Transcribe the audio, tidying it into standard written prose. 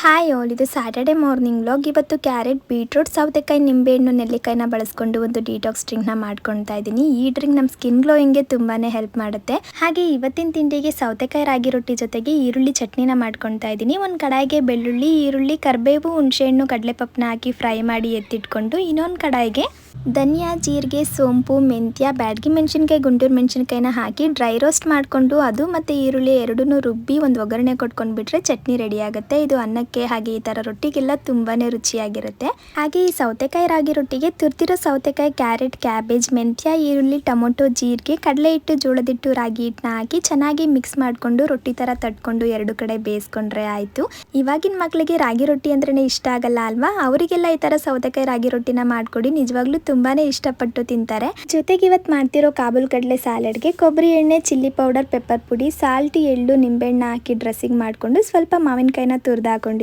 Hi all, ಇದು Saturday morning vlog. ಇವತ್ತು carrot, beetroot, ಸೌತೆಕಾಯಿ, ನಿಂಬೆಹಣ್ಣು, ನೆಲ್ಲಿಕಾಯಿನ ಬಳಸ್ಕೊಂಡು ಒಂದು ಡಿಟಾಕ್ಸ್ ಡ್ರಿಂಕ್ನ ಮಾಡ್ಕೊಳ್ತಾ ಇದ್ದೀನಿ. ಈ ಡ್ರಿಂಕ್ ನಮ್ಮ ಸ್ಕಿನ್ ಗ್ಲೋಯಿಂಗ್ಗೆ ತುಂಬಾನೇ ಹೆಲ್ಪ್ ಮಾಡುತ್ತೆ. ಹಾಗೆ ಇವತ್ತಿನ ತಿಂಡಿಗೆ ಸೌತೆಕಾಯಿ ರಾಗಿ ರೊಟ್ಟಿ ಜೊತೆಗೆ ಈರುಳ್ಳಿ ಚಟ್ನಿನ ಮಾಡ್ಕೊಳ್ತಾ ಇದ್ದೀನಿ. ಒಂದು ಕಡಾಯಿಗೆ ಬೆಳ್ಳುಳ್ಳಿ, ಈರುಳ್ಳಿ, ಕರಿಬೇವು, ಹುಣಸೆಹಣ್ಣು, ಕಡಲೆಪಪ್ಪನ ಹಾಕಿ ಫ್ರೈ ಮಾಡಿ ಎತ್ತಿಟ್ಕೊಂಡು ಇನ್ನೊಂದು ಕಡಾಯಿಗೆ ಧನಿಯಾ, ಜೀರಿಗೆ, ಸೋಂಪು, ಮೆಂತ್ಯ, ಬ್ಯಾಡಗಿ ಮೆಣಸಿನ್ಕಾಯಿ, ಗುಂಟೂರು ಮೆಣಸಿನ್ಕಾಯಿನ ಹಾಕಿ ಡ್ರೈ ರೋಸ್ಟ್ ಮಾಡಿಕೊಂಡು ಅದು ಮತ್ತು ಈರುಳ್ಳಿ ಎರಡನ್ನೂ ರುಬ್ಬಿ ಒಂದು ಒಗ್ಗರಣೆ ಕೊಟ್ಕೊಂಡ್ಬಿಟ್ರೆ ಚಟ್ನಿ ರೆಡಿ ಆಗುತ್ತೆ. ಇದು ಅನ್ನಕ್ಕೆ ಹಾಗೆ ಈ ಥರ ರೊಟ್ಟಿಗೆಲ್ಲ ತುಂಬಾ ರುಚಿಯಾಗಿರುತ್ತೆ. ಹಾಗೆ ಈ ಸೌತೆಕಾಯಿ ರಾಗಿ ರೊಟ್ಟಿಗೆ ತುರ್ದಿರೋ ಸೌತೆಕಾಯಿ, ಕ್ಯಾರೆಟ್, ಕ್ಯಾಬೇಜ್, ಮೆಂತ್ಯ, ಈರುಳ್ಳಿ, ಟೊಮೊಟೊ, ಜೀರಿಗೆ, ಕಡಲೆ ಹಿಟ್ಟು, ಜೋಳದ ಹಿಟ್ಟು, ರಾಗಿ ಹಿಟ್ಟನ್ನ ಹಾಕಿ ಚೆನ್ನಾಗಿ ಮಿಕ್ಸ್ ಮಾಡಿಕೊಂಡು ರೊಟ್ಟಿ ಥರ ತಟ್ಕೊಂಡು ಎರಡು ಕಡೆ ಬೇಯಿಸ್ಕೊಂಡ್ರೆ ಆಯಿತು. ಇವಾಗಿನ ಮಕ್ಕಳಿಗೆ ರಾಗಿ ರೊಟ್ಟಿ ಅಂದ್ರೇ ಇಷ್ಟ ಆಗಲ್ಲ ಅಲ್ವಾ? ಅವರಿಗೆಲ್ಲ ಈ ಥರ ಸೌತೆಕಾಯಿ ರಾಗಿ ರೊಟ್ಟಿನ ಮಾಡಿಕೊಡಿ, ನಿಜವಾಗ್ಲೂ ತುಂಬಾನೇ ಇಷ್ಟಪಟ್ಟು ತಿಂತಾರೆ. ಜೊತೆಗೆ ಇವತ್ತು ಮಾಡ್ತಿರೋ ಕಾಬೂಲ್ ಕಡಲೆ ಸ್ಯಾಲೆಡ್ಗೆ ಕೊಬ್ಬರಿ ಎಣ್ಣೆ, ಚಿಲ್ಲಿ ಪೌಡರ್, ಪೆಪ್ಪರ್ ಪುಡಿ, ಸಾಲ್ಟ್, ಎಳ್ಳು, ನಿಂಬೆಹಣ್ಣು ಹಾಕಿ ಡ್ರೆಸ್ಸಿಂಗ್ ಮಾಡಿಕೊಂಡು ಸ್ವಲ್ಪ ಮಾವಿನಕಾಯಿನ ತುರಿದು ಹಾಕೊಂಡು